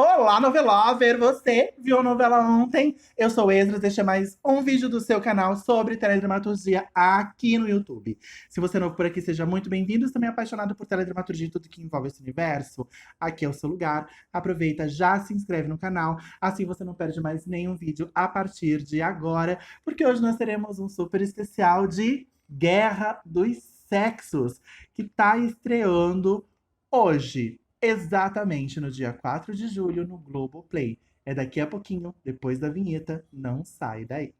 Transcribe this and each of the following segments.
Olá, novelover! Você viu a novela ontem? Eu sou Esdras, este é mais um vídeo do seu canal sobre teledramaturgia aqui no YouTube. Se você é novo por aqui, seja muito bem-vindo. Se também é apaixonado por teledramaturgia e tudo que envolve esse universo, aqui é o seu lugar. Aproveita, já se inscreve no canal, assim você não perde mais nenhum vídeo a partir de agora, porque hoje nós teremos um super especial de Guerra dos Sexos, que tá estreando hoje. Exatamente no dia 4 de julho no Globoplay. É daqui a pouquinho, depois da vinheta, não sai daí.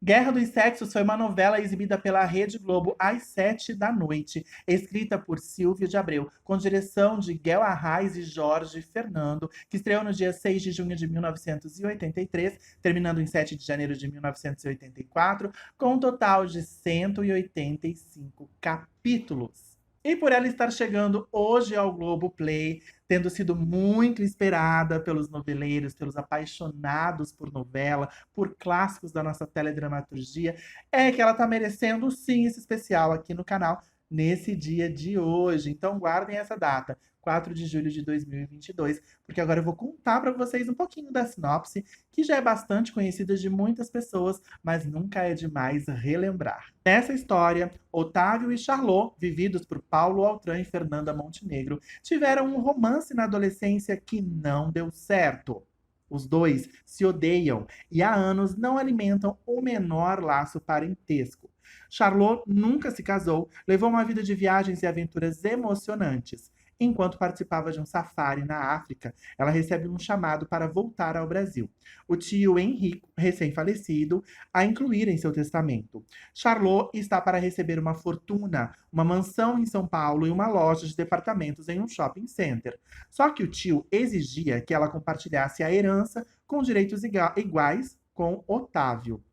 Guerra dos Sexos foi uma novela exibida pela Rede Globo às 7 da noite, escrita por Silvio de Abreu, com direção de Guel Arraes e Jorge Fernando, que estreou no dia 6 de junho de 1983, terminando em 7 de janeiro de 1984, com um total de 185 capítulos. E por ela estar chegando hoje ao Globoplay, tendo sido muito esperada pelos noveleiros, pelos apaixonados por novela, por clássicos da nossa teledramaturgia, é que ela tá merecendo sim esse especial aqui no canal nesse dia de hoje. Então guardem essa data, 4 de julho de 2022, porque agora eu vou contar para vocês um pouquinho da sinopse, que já é bastante conhecida de muitas pessoas, mas nunca é demais relembrar. Nessa história, Otávio e Charlot, vividos por Paulo Altran e Fernanda Montenegro, tiveram um romance na adolescência que não deu certo. Os dois se odeiam e há anos não alimentam o menor laço parentesco. Charlot nunca se casou, levou uma vida de viagens e aventuras emocionantes. Enquanto participava de um safari na África, ela recebe um chamado para voltar ao Brasil. O tio Henrico, recém-falecido, a incluir em seu testamento. Charlot está para receber uma fortuna, uma mansão em São Paulo e uma loja de departamentos em um shopping center. Só que o tio exigia que ela compartilhasse a herança com direitos iguais com Otávio.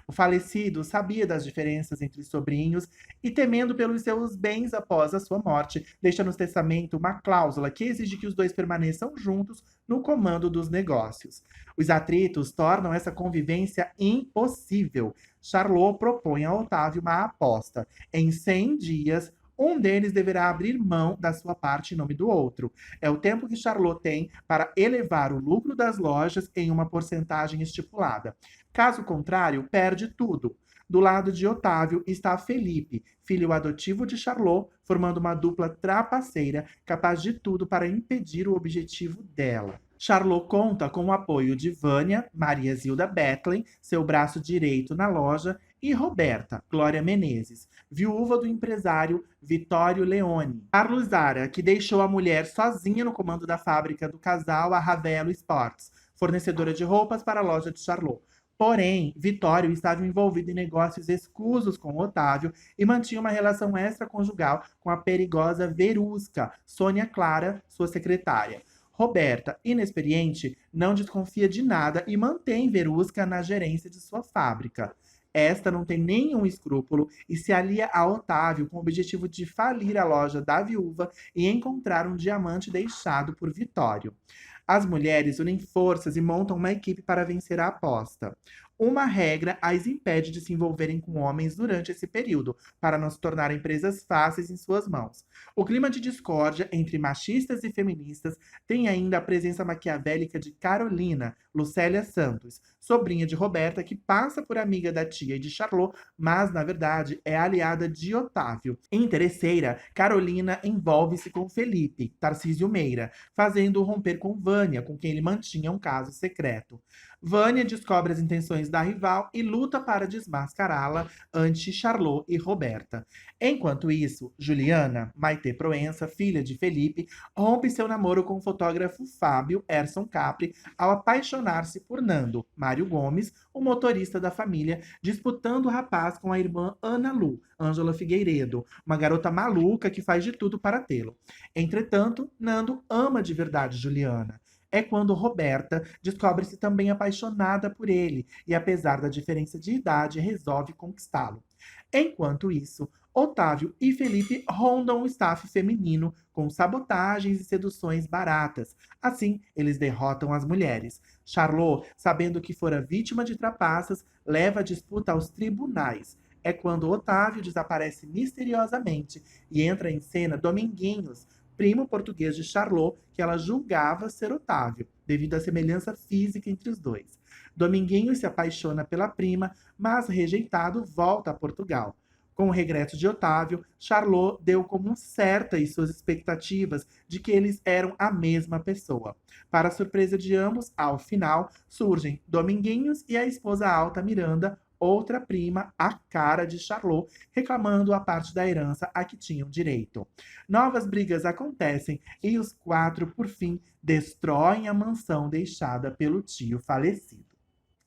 O falecido sabia das diferenças entre os sobrinhos e, temendo pelos seus bens após a sua morte, deixa no testamento uma cláusula que exige que os dois permaneçam juntos no comando dos negócios. Os atritos tornam essa convivência impossível. Charlot propõe a Otávio uma aposta. Em 100 dias, um deles deverá abrir mão da sua parte em nome do outro. É o tempo que Charlot tem para elevar o lucro das lojas em uma porcentagem estipulada. Caso contrário, perde tudo. Do lado de Otávio está Felipe, filho adotivo de Charlot, formando uma dupla trapaceira capaz de tudo para impedir o objetivo dela. Charlot conta com o apoio de Vânia, Maria Zilda Bethlen, seu braço direito na loja, e Roberta, Glória Menezes, viúva do empresário Vitório Leone. Carlos Zara, que deixou a mulher sozinha no comando da fábrica do casal, a Ravelo Sports, fornecedora de roupas para a loja de Charlot. Porém, Vitório estava envolvido em negócios escusos com Otávio e mantinha uma relação extraconjugal com a perigosa Verusca, Sônia Clara, sua secretária. Roberta, inexperiente, não desconfia de nada e mantém Verusca na gerência de sua fábrica. Esta não tem nenhum escrúpulo e se alia a Otávio com o objetivo de falir a loja da viúva e encontrar um diamante deixado por Vitório. As mulheres unem forças e montam uma equipe para vencer a aposta. Uma regra as impede de se envolverem com homens durante esse período, para não se tornarem presas fáceis em suas mãos. O clima de discórdia entre machistas e feministas tem ainda a presença maquiavélica de Carolina, Lucélia Santos, sobrinha de Roberta, que passa por amiga da tia e de Charlot, mas, na verdade, é aliada de Otávio. Interesseira, Carolina envolve-se com Felipe, Tarcísio Meira, fazendo-o romper com Vânia, com quem ele mantinha um caso secreto. Vânia descobre as intenções da rival e luta para desmascará-la ante Charlot e Roberta. Enquanto isso, Juliana, Maitê Proença, filha de Felipe, rompe seu namoro com o fotógrafo Fábio Erson Capri ao apaixonar-se por Nando, Mário Gomes, o motorista da família, disputando o rapaz com a irmã Ana Lu, Ângela Figueiredo, uma garota maluca que faz de tudo para tê-lo. Entretanto, Nando ama de verdade Juliana. É quando Roberta descobre-se também apaixonada por ele e, apesar da diferença de idade, resolve conquistá-lo. Enquanto isso, Otávio e Felipe rondam o staff feminino com sabotagens e seduções baratas. Assim, eles derrotam as mulheres. Charlot, sabendo que fora vítima de trapaças, leva a disputa aos tribunais. É quando Otávio desaparece misteriosamente e entra em cena Dominguinhos, primo português de Charlot, que ela julgava ser Otávio, devido à semelhança física entre os dois. Dominguinhos se apaixona pela prima, mas rejeitado volta a Portugal. Com o regresso de Otávio, Charlot deu como certas suas expectativas de que eles eram a mesma pessoa. Para a surpresa de ambos, ao final, surgem Dominguinhos e a esposa Alta Miranda, outra prima, a cara de Charlot, reclamando a parte da herança a que tinham direito. Novas brigas acontecem e os quatro, por fim, destroem a mansão deixada pelo tio falecido.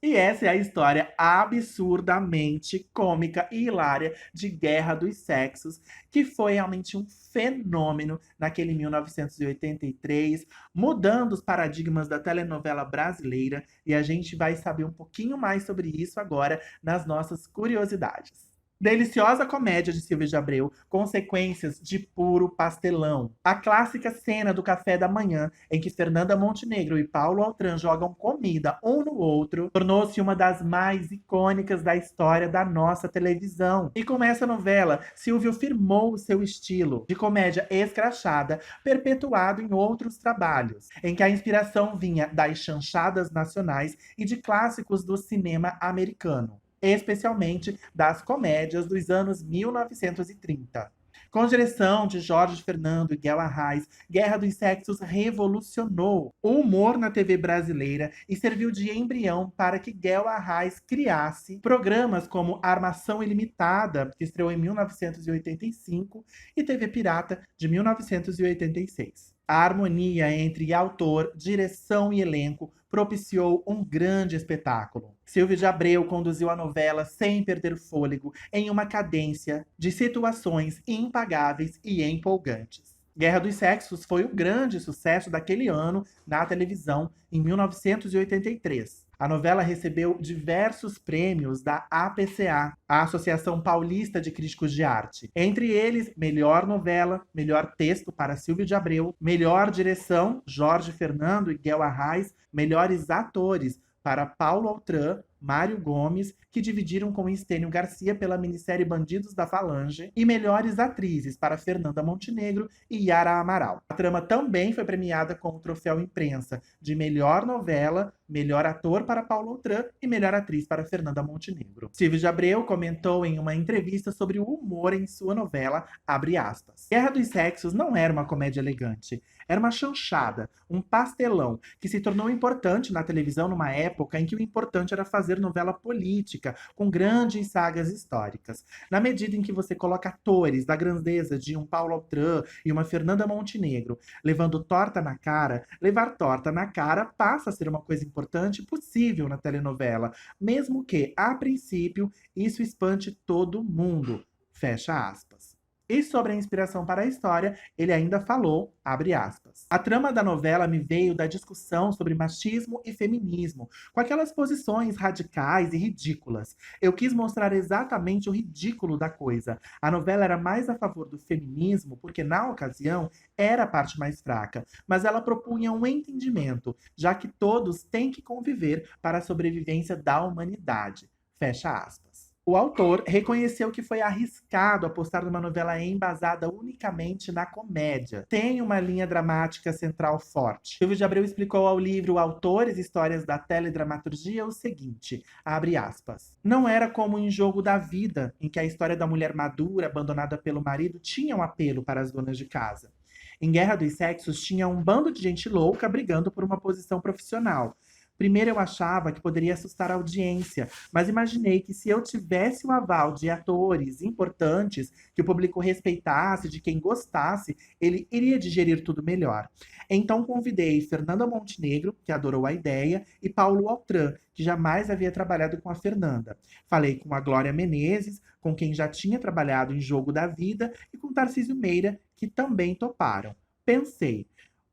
E essa é a história absurdamente cômica e hilária de Guerra dos Sexos, que foi realmente um fenômeno naquele 1983, mudando os paradigmas da telenovela brasileira. E a gente vai saber um pouquinho mais sobre isso agora nas nossas curiosidades. Deliciosa comédia de Silvia de Abreu, consequências de puro pastelão. A clássica cena do café da manhã, em que Fernanda Montenegro e Paulo Altran jogam comida um no outro, tornou-se uma das mais icônicas da história da nossa televisão. E com essa novela, Silvio firmou o seu estilo de comédia escrachada, perpetuado em outros trabalhos, em que a inspiração vinha das chanchadas nacionais e de clássicos do cinema americano, especialmente das comédias dos anos 1930. Com direção de Jorge Fernando e Guel Arraes, Guerra dos Sexos revolucionou o humor na TV brasileira e serviu de embrião para que Guel Arraes criasse programas como Armação Ilimitada, que estreou em 1985, e TV Pirata, de 1986. A harmonia entre autor, direção e elenco propiciou um grande espetáculo. Silvio de Abreu conduziu a novela sem perder fôlego, em uma cadência de situações impagáveis e empolgantes. Guerra dos Sexos foi o grande sucesso daquele ano na televisão, em 1983. A novela recebeu diversos prêmios da APCA, a Associação Paulista de Críticos de Arte. Entre eles, melhor novela, melhor texto para Silvio de Abreu, melhor direção, Jorge Fernando e Guel Arraes, melhores atores para Paulo Altran, Mário Gomes, que dividiram com Estênio Garcia pela minissérie Bandidos da Falange, e melhores atrizes para Fernanda Montenegro e Yara Amaral. A trama também foi premiada com o troféu imprensa de melhor novela, melhor ator para Paulo Altran e melhor atriz para Fernanda Montenegro. Silvio de Abreu comentou em uma entrevista sobre o humor em sua novela, abre aspas, Guerra dos Sexos não era uma comédia elegante, era uma chanchada, um pastelão, que se tornou importante na televisão numa época em que o importante era fazer novela política, com grandes sagas históricas. Na medida em que você coloca atores da grandeza de um Paulo Altran e uma Fernanda Montenegro levando torta na cara, levar torta na cara passa a ser uma coisa importante e possível na telenovela, mesmo que, a princípio, isso espante todo mundo. Fecha aspas. E sobre a inspiração para a história, ele ainda falou, abre aspas, a trama da novela me veio da discussão sobre machismo e feminismo, com aquelas posições radicais e ridículas. Eu quis mostrar exatamente o ridículo da coisa. A novela era mais a favor do feminismo, porque na ocasião era a parte mais fraca, mas ela propunha um entendimento, já que todos têm que conviver para a sobrevivência da humanidade. Fecha aspas. O autor reconheceu que foi arriscado apostar numa novela embasada unicamente na comédia. Tem uma linha dramática central forte. Silvio de Abreu explicou ao livro Autores e Histórias da Teledramaturgia o seguinte, abre aspas, não era como em Jogo da Vida, em que a história da mulher madura, abandonada pelo marido, tinha um apelo para as donas de casa. Em Guerra dos Sexos tinha um bando de gente louca brigando por uma posição profissional. Primeiro eu achava que poderia assustar a audiência, mas imaginei que se eu tivesse o aval de atores importantes, que o público respeitasse, de quem gostasse, ele iria digerir tudo melhor. Então convidei Fernanda Montenegro, que adorou a ideia, e Paulo Altran, que jamais havia trabalhado com a Fernanda. Falei com a Glória Menezes, com quem já tinha trabalhado em Jogo da Vida, e com Tarcísio Meira, que também toparam. Pensei,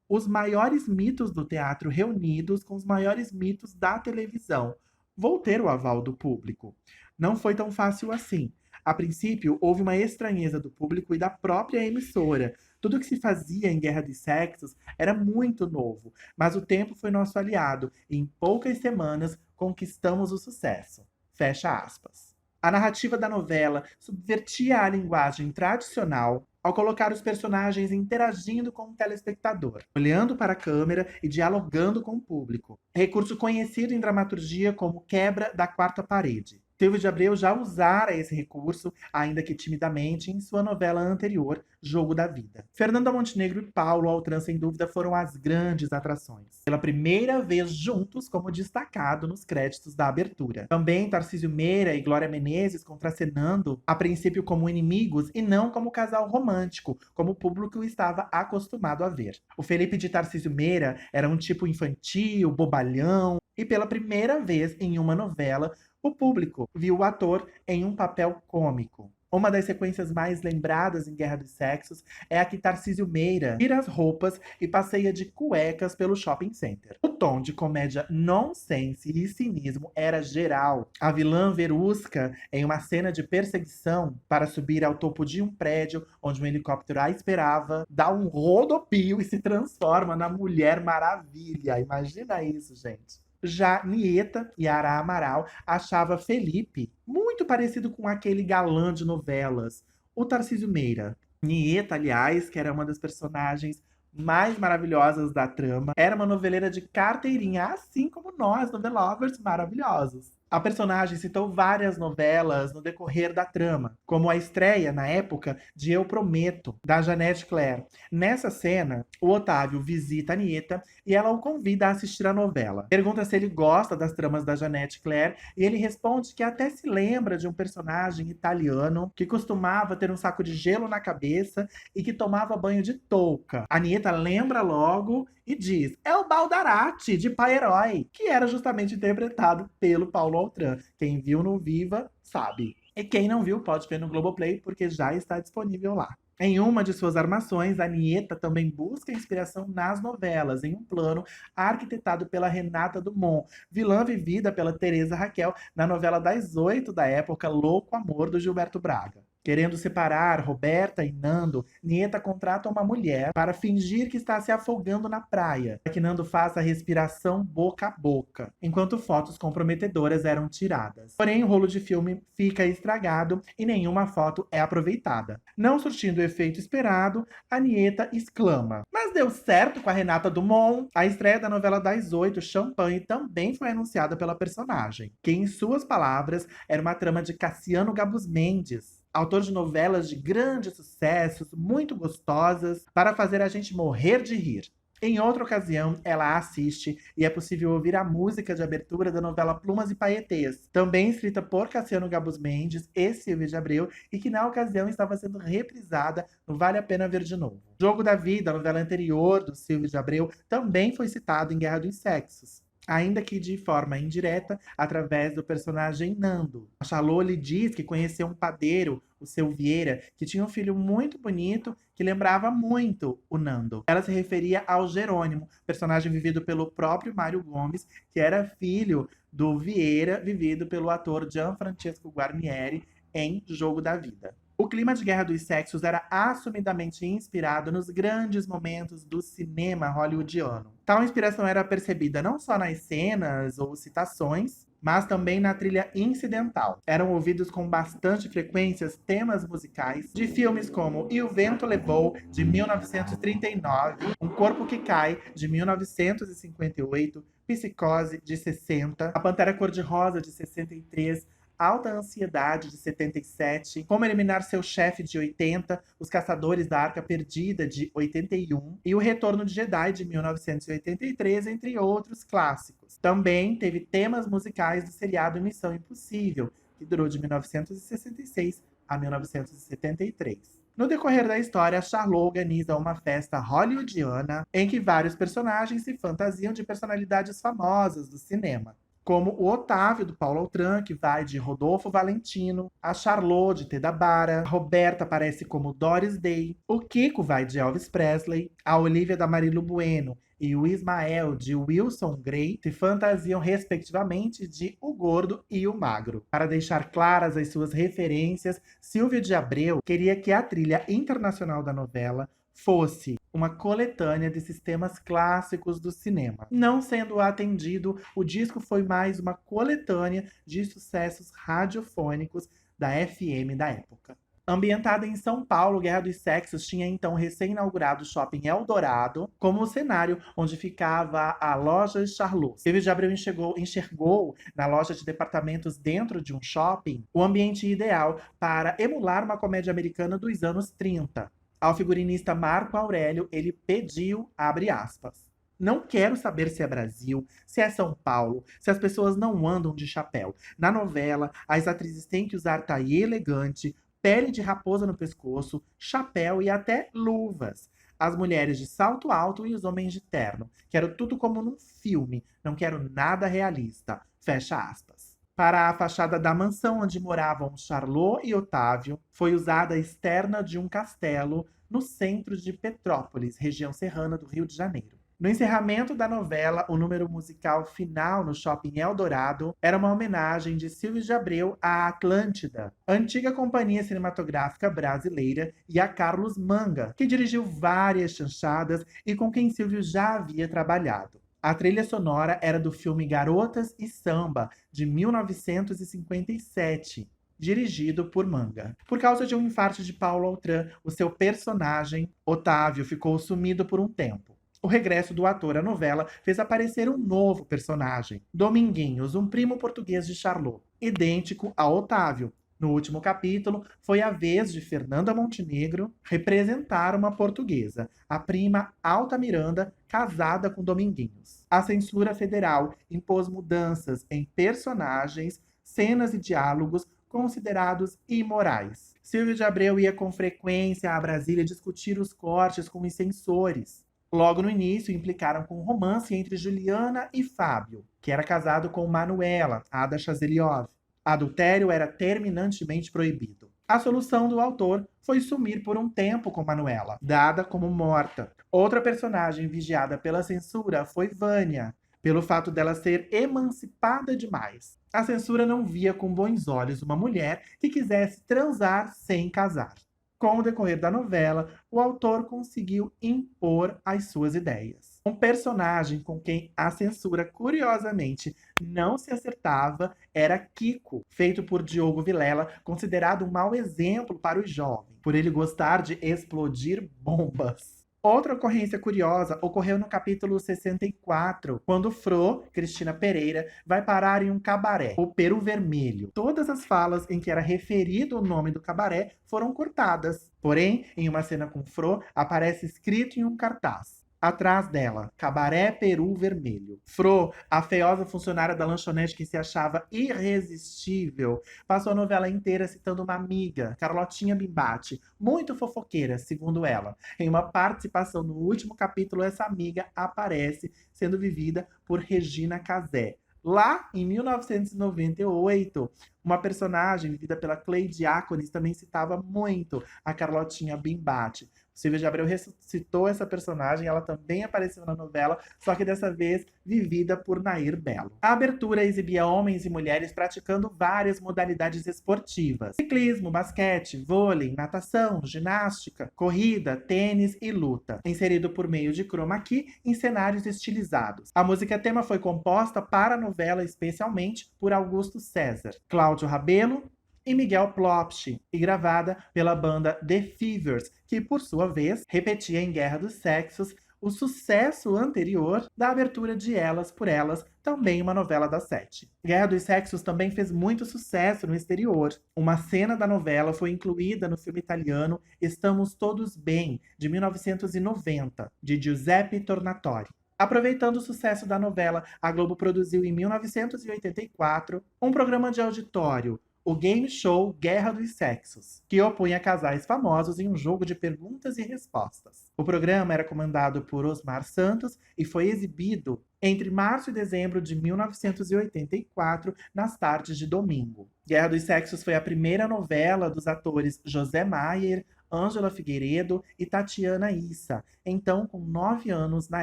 os maiores mitos do teatro reunidos com os maiores mitos da televisão. Vou ter o aval do público. Não foi tão fácil assim. A princípio, houve uma estranheza do público e da própria emissora. Tudo que se fazia em Guerra dos Sexos era muito novo, mas o tempo foi nosso aliado e em poucas semanas conquistamos o sucesso. Fecha aspas. A narrativa da novela subvertia a linguagem tradicional ao colocar os personagens interagindo com o telespectador, olhando para a câmera e dialogando com o público. Recurso conhecido em dramaturgia como quebra da quarta parede. Silvio de Abreu já usara esse recurso, ainda que timidamente, em sua novela anterior, Jogo da Vida. Fernanda Montenegro e Paulo Altran, sem dúvida, foram as grandes atrações. Pela primeira vez juntos, como destacado nos créditos da abertura. Também Tarcísio Meira e Glória Menezes contracenando, a princípio como inimigos e não como casal romântico, como o público estava acostumado a ver. O Felipe de Tarcísio Meira era um tipo infantil, bobalhão, e pela primeira vez em uma novela, o público viu o ator em um papel cômico. Uma das sequências mais lembradas em Guerra dos Sexos é a que Tarcísio Meira tira as roupas e passeia de cuecas pelo shopping center. O tom de comédia nonsense e cinismo era geral. A vilã Verusca, em uma cena de perseguição para subir ao topo de um prédio onde um helicóptero a esperava, dá um rodopio e se transforma na Mulher Maravilha. Imagina isso, gente. Já Nieta, Yara Amaral, achava Felipe muito parecido com aquele galã de novelas, o Tarcísio Meira. Nieta, aliás, que era uma das personagens mais maravilhosas da trama, era uma noveleira de carteirinha, assim como nós, novelovers maravilhosos. A personagem citou várias novelas no decorrer da trama, como a estreia, na época, de Eu Prometo, da Janete Claire. Nessa cena, o Otávio visita a Nieta e ela o convida a assistir a novela. Pergunta se ele gosta das tramas da Janete Claire e ele responde que até se lembra de um personagem italiano que costumava ter um saco de gelo na cabeça e que tomava banho de touca. A Nieta lembra logo e diz: é o Baldarati, de Pai Herói, que era justamente interpretado pelo Paulo Altran. Quem viu no Viva, sabe. E quem não viu, pode ver no Globoplay, porque já está disponível lá. Em uma de suas armações, a Nieta também busca inspiração nas novelas, em um plano arquitetado pela Renata Dumont, vilã vivida pela Teresa Raquel na novela das 8 da época, Louco Amor, do Gilberto Braga. Querendo separar Roberta e Nando, Nieta contrata uma mulher para fingir que está se afogando na praia, para que Nando faça a respiração boca a boca, enquanto fotos comprometedoras eram tiradas. Porém, o rolo de filme fica estragado e nenhuma foto é aproveitada. Não surtindo o efeito esperado, a Nieta exclama: mas deu certo com a Renata Dumont! A estreia da novela das 8, Champanhe, também foi anunciada pela personagem, que, em suas palavras, era uma trama de Cassiano Gabus Mendes, autor de novelas de grandes sucessos, muito gostosas, para fazer a gente morrer de rir. Em outra ocasião, ela assiste e é possível ouvir a música de abertura da novela Plumas e Paetês, também escrita por Cassiano Gabus Mendes e Silvio de Abreu, e que na ocasião estava sendo reprisada no Vale a Pena Ver de Novo. Jogo da Vida, a novela anterior do Silvio de Abreu, também foi citado em Guerra dos Sexos, ainda que de forma indireta, através do personagem Nando. A Chalô lhe diz que conheceu um padeiro, o seu Vieira, que tinha um filho muito bonito que lembrava muito o Nando. Ela se referia ao Jerônimo, personagem vivido pelo próprio Mário Gomes, que era filho do Vieira, vivido pelo ator Gianfrancesco Guarnieri em Jogo da Vida. O clima de Guerra dos Sexos era assumidamente inspirado nos grandes momentos do cinema hollywoodiano. Tal inspiração era percebida não só nas cenas ou citações, mas também na trilha incidental. Eram ouvidos com bastante frequência temas musicais de filmes como E o Vento Levou, de 1939, Um Corpo que Cai, de 1958, Psicose, de 60, A Pantera Cor-de-Rosa, de 63, Alta Ansiedade, de 77, Como Eliminar Seu Chefe, de 80, Os Caçadores da Arca Perdida, de 81, e O Retorno de Jedi, de 1983, entre outros clássicos. Também teve temas musicais do seriado Missão Impossível, que durou de 1966 a 1973. No decorrer da história, Charlot organiza uma festa hollywoodiana em que vários personagens se fantasiam de personalidades famosas do cinema, como o Otávio, do Paulo Altran, que vai de Rodolfo Valentino, a Charlot, de Teda Bara, a Roberta aparece como Doris Day, o Kiko vai de Elvis Presley, a Olivia da Marilu Bueno e o Ismael, de Wilson Grey, se fantasiam respectivamente de O Gordo e o Magro. Para deixar claras as suas referências, Silvio de Abreu queria que a trilha internacional da novela fosse uma coletânea desses temas clássicos do cinema. Não sendo atendido, o disco foi mais uma coletânea de sucessos radiofônicos da FM da época. Ambientada em São Paulo, Guerra dos Sexos tinha então recém-inaugurado o Shopping Eldorado como o cenário onde ficava a loja Charlot. Silvio de Abreu enxergou na loja de departamentos dentro de um shopping o ambiente ideal para emular uma comédia americana dos anos 30. Ao figurinista Marco Aurélio, ele pediu, abre aspas, não quero saber se é Brasil, se é São Paulo, se as pessoas não andam de chapéu. Na novela, as atrizes têm que usar taillé elegante, pele de raposa no pescoço, chapéu e até luvas. As mulheres de salto alto e os homens de terno. Quero tudo como num filme, não quero nada realista. Fecha aspas. Para a fachada da mansão onde moravam Charlot e Otávio, foi usada a externa de um castelo no centro de Petrópolis, região serrana do Rio de Janeiro. No encerramento da novela, o número musical final no Shopping Eldorado era uma homenagem de Silvio de Abreu à Atlântida, antiga companhia cinematográfica brasileira, e a Carlos Manga, que dirigiu várias chanchadas e com quem Silvio já havia trabalhado. A trilha sonora era do filme Garotas e Samba, de 1957. Dirigido por Manga. Por causa de um infarto de Paulo Autran, o seu personagem, Otávio, ficou sumido por um tempo. O regresso do ator à novela fez aparecer um novo personagem, Dominguinhos, um primo português de Charlot, idêntico a Otávio. No último capítulo, foi a vez de Fernanda Montenegro representar uma portuguesa, a prima Altamiranda, casada com Dominguinhos. A censura federal impôs mudanças em personagens, cenas e diálogos considerados imorais. Silvio de Abreu ia com frequência a Brasília discutir os cortes com os censores. Logo no início, implicaram com um romance entre Juliana e Fábio, que era casado com Manuela, Ada Chazeliov. Adultério era terminantemente proibido. A solução do autor foi sumir por um tempo com Manuela, dada como morta. Outra personagem vigiada pela censura foi Vânia, pelo fato dela ser emancipada demais. A censura não via com bons olhos uma mulher que quisesse transar sem casar. Com o decorrer da novela, o autor conseguiu impor as suas ideias. Um personagem com quem a censura, curiosamente, não se acertava era Kiko, feito por Diogo Vilela, considerado um mau exemplo para os jovens, por ele gostar de explodir bombas. Outra ocorrência curiosa ocorreu no capítulo 64, quando Fro, Cristina Pereira, vai parar em um cabaré, o Peru Vermelho. Todas as falas em que era referido o nome do cabaré foram cortadas. Porém, em uma cena com Fro, aparece escrito em um cartaz. Atrás dela, Cabaré Peru Vermelho. Fro, a feiosa funcionária da lanchonete que se achava irresistível, passou a novela inteira citando uma amiga, Carlotinha Bimbate, muito fofoqueira, segundo ela. Em uma participação no último capítulo, essa amiga aparece sendo vivida por Regina Casé. Lá, em 1998, uma personagem vivida pela Cleide Diáconis também citava muito a Carlotinha Bimbate. Silvio de Abreu ressuscitou essa personagem, ela também apareceu na novela, só que dessa vez vivida por Nair Belo. A abertura exibia homens e mulheres praticando várias modalidades esportivas: ciclismo, basquete, vôlei, natação, ginástica, corrida, tênis e luta, inserido por meio de chroma key em cenários estilizados. A música tema foi composta para a novela especialmente por Augusto César, Cláudio Rabelo e Miguel Plopsch, e gravada pela banda The Fevers, que, por sua vez, repetia em Guerra dos Sexos o sucesso anterior da abertura de Elas por Elas, também uma novela da Sete. Guerra dos Sexos também fez muito sucesso no exterior. Uma cena da novela foi incluída no filme italiano Estamos Todos Bem, de 1990, de Giuseppe Tornatore. Aproveitando o sucesso da novela, a Globo produziu em 1984 um programa de auditório, o game show Guerra dos Sexos, que opunha casais famosos em um jogo de perguntas e respostas. O programa era comandado por Osmar Santos e foi exibido entre março e dezembro de 1984, nas tardes de domingo. Guerra dos Sexos foi a primeira novela dos atores José Maier, Ângela Figueiredo e Tatiana Issa, então com 9 anos na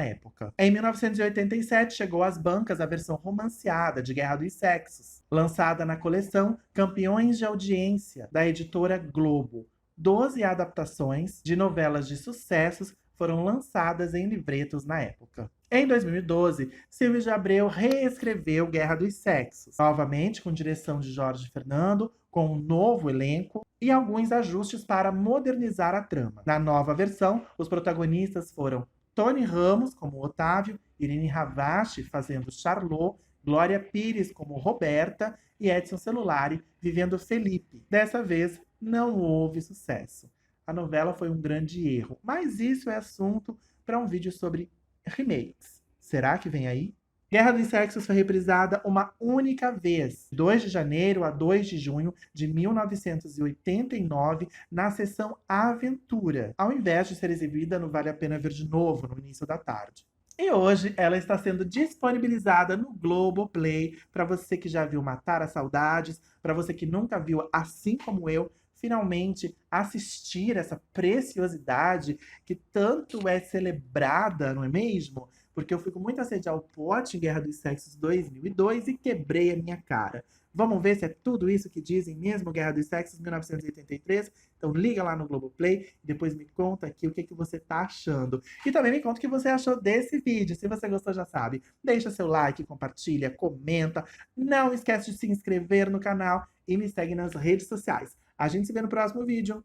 época. Em 1987, chegou às bancas a versão romanceada de Guerra dos Sexos, lançada na coleção Campeões de Audiência, da editora Globo. 12 adaptações de novelas de sucessos foram lançadas em livretos na época. Em 2012, Silvio de Abreu reescreveu Guerra dos Sexos, novamente com direção de Jorge Fernando, com um novo elenco e alguns ajustes para modernizar a trama. Na nova versão, os protagonistas foram Tony Ramos como Otávio, Irene Ravache fazendo Charlot, Glória Pires como Roberta e Edson Celulari vivendo Felipe. Dessa vez, não houve sucesso. A novela foi um grande erro, mas isso é assunto para um vídeo sobre remakes. Será que vem aí? Guerra dos Sexos foi reprisada uma única vez, 2 de janeiro a 2 de junho de 1989, na sessão Aventura, ao invés de ser exibida no Vale a Pena Ver de Novo, no início da tarde. E hoje ela está sendo disponibilizada no Globoplay para você que já viu Matar as Saudades, para você que nunca viu, assim como eu, finalmente assistir essa preciosidade que tanto é celebrada, não é mesmo? Porque eu fico muito assediar o pote em Guerra dos Sexos 2002 e quebrei a minha cara. Vamos ver se é tudo isso que dizem mesmo Guerra dos Sexos 1983? Então liga lá no Globoplay e depois me conta aqui o que você tá achando. E também me conta o que você achou desse vídeo. Se você gostou, já sabe, deixa seu like, compartilha, comenta. Não esquece de se inscrever no canal e me segue nas redes sociais. A gente se vê no próximo vídeo.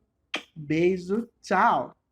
Beijo, tchau!